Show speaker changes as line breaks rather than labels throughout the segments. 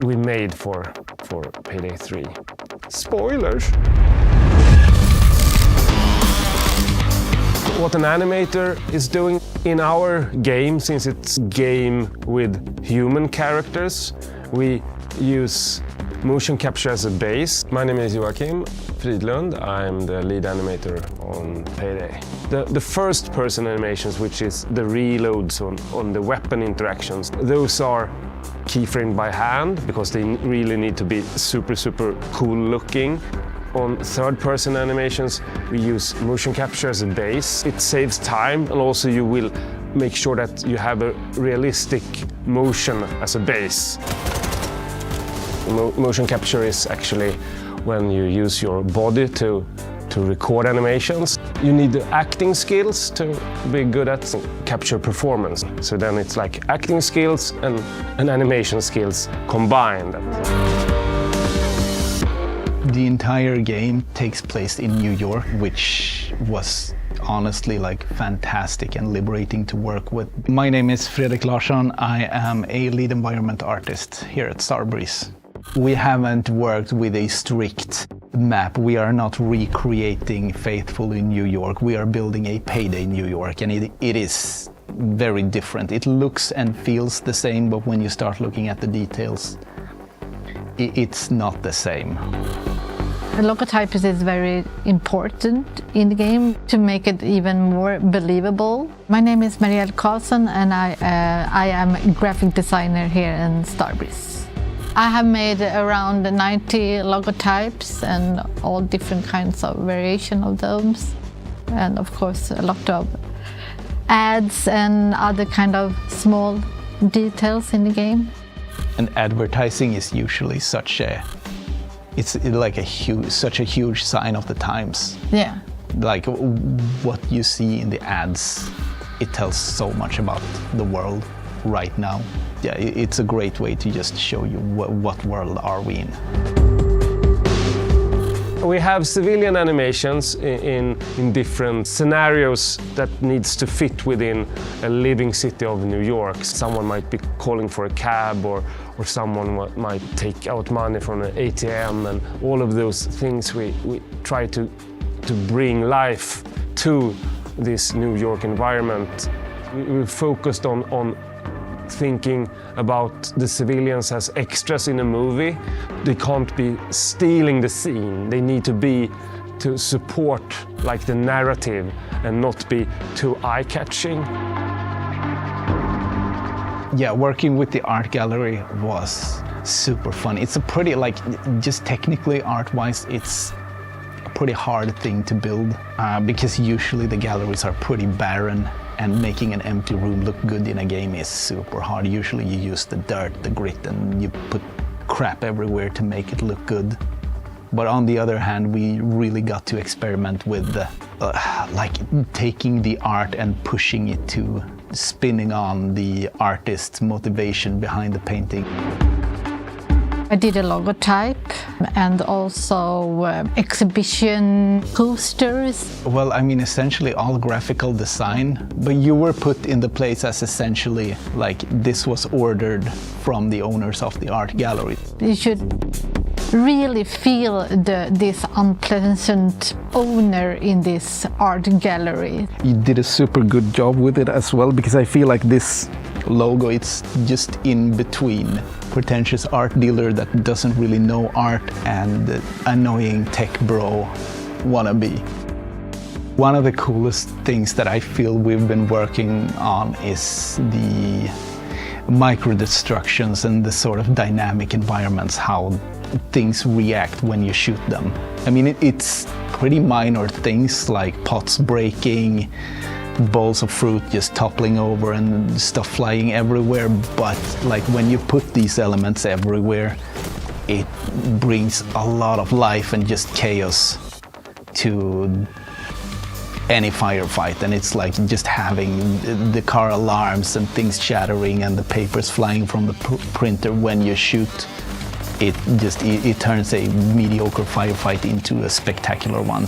we made for Payday 3. Spoilers! What an animator is doing in our game, since it's a game with human characters, we use motion capture as a base. My name is Joachim Fridlund. I'm the lead animator on Payday. The first person animations, which is the reloads on the weapon interactions, those are keyframed by hand because they really need to be super cool looking. On third-person animations, we use motion capture as a base. It saves time, and also you will make sure that you have a realistic motion as a base. Motion capture is actually when you use your body to record animations. You need the acting skills to be good at capture performance. So then it's like acting skills and animation skills combined.
The entire game takes place in New York, which was honestly like fantastic and liberating to work with. My name is Fredrik Larsson. I am a lead environment artist here at Starbreeze. We haven't worked with a strict map. We are not recreating faithfully New York. We are building a Payday New York, and it is very different. It looks and feels the same, but when you start looking at the details, it's not the same.
Logotypes is very important in the game to make it even more believable. My name is Marielle Karlsson, and I am a graphic designer here in Starbreeze. I have made around 90 logotypes and all different kinds of variation of those. And of course a lot of ads and other kind of small details in the game.
And advertising is usually such a huge sign of the times.
Yeah.
Like what you see in the ads, it tells so much about the world right now. Yeah, it's a great way to just show you what world are we in.
We have civilian animations in different scenarios that needs to fit within a living city of New York. Someone might be calling for a cab, or someone might take out money from an ATM, and all of those things we try to bring life to this New York environment. We focused on thinking about the civilians as extras in a movie. They can't be stealing the scene. They need to support like the narrative and not be too eye-catching.
Yeah, working with the art gallery was super fun. It's a pretty, just technically art-wise, it's a pretty hard thing to build because usually the galleries are pretty barren, and making an empty room look good in a game is super hard. Usually you use the dirt, the grit, and you put crap everywhere to make it look good. But on the other hand, we really got to experiment with taking the art and pushing it to spinning on the artist's motivation behind the painting.
I did a logotype and also exhibition posters.
Well, I mean, essentially all graphical design, but you were put in the place as essentially like this was ordered from the owners of the art gallery.
You should really feel this unpleasant owner in this art gallery.
You did a super good job with it as well, because I feel like this logo, it's just in between pretentious art dealer that doesn't really know art and annoying tech bro wannabe. One of the coolest things that I feel we've been working on is the micro destructions and the sort of dynamic environments, how things react when you shoot them. I mean, it's pretty minor things like pots breaking, bowls of fruit just toppling over and stuff flying everywhere, but like when you put these elements everywhere, it brings a lot of life and just chaos to any firefight. And it's like just having the car alarms and things shattering and the papers flying from the printer when you shoot. It turns a mediocre firefight into a spectacular one.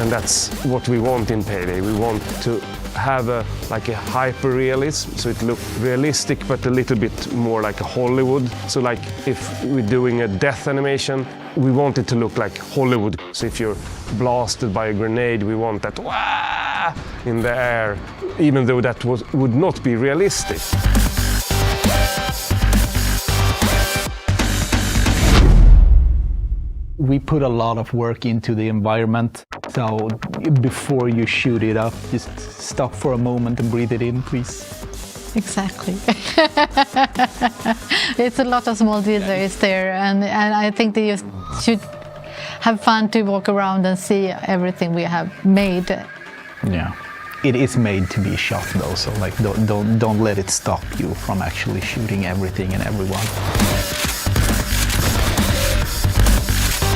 And that's what we want in Payday. We want to have like a hyper-realism, so it looks realistic but a little bit more like a Hollywood. So like if we're doing a death animation, we want it to look like Hollywood. So if you're blasted by a grenade, we want that wah in the air, even though that would not be realistic.
We put a lot of work into the environment, so before you shoot it up, just stop for a moment and breathe it in, please.
Exactly. It's a lot of small details there, and I think that you should have fun to walk around and see everything we have made.
Yeah. It is made to be shot though, so like don't let it stop you from actually shooting everything and everyone.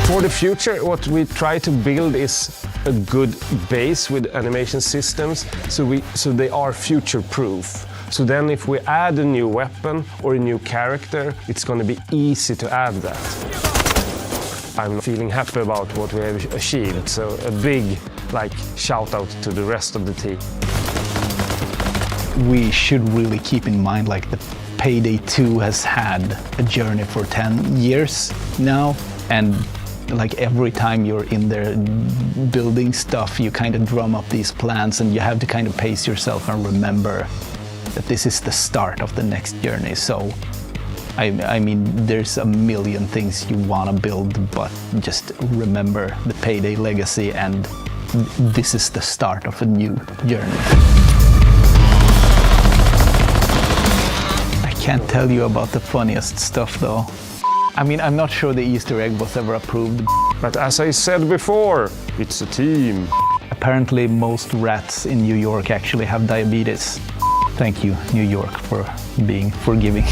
For the future, what we try to build is a good base with animation systems, so they are future-proof. So then if we add a new weapon or a new character, it's going to be easy to add that. I'm feeling happy about what we have achieved, so a big shout out to the rest of the team.
We should really keep in mind the Payday 2 has had a journey for 10 years now, and every time you're in there building stuff, you kind of drum up these plans and you have to kind of pace yourself and remember that this is the start of the next journey. So, I mean, there's a million things you want to build, but just remember the Payday legacy, and this is the start of a new journey. I can't tell you about the funniest stuff though. I mean, I'm not sure the Easter egg was ever approved.
But as I said before, it's a team.
Apparently, most rats in New York actually have diabetes. Thank you, New York, for being forgiving.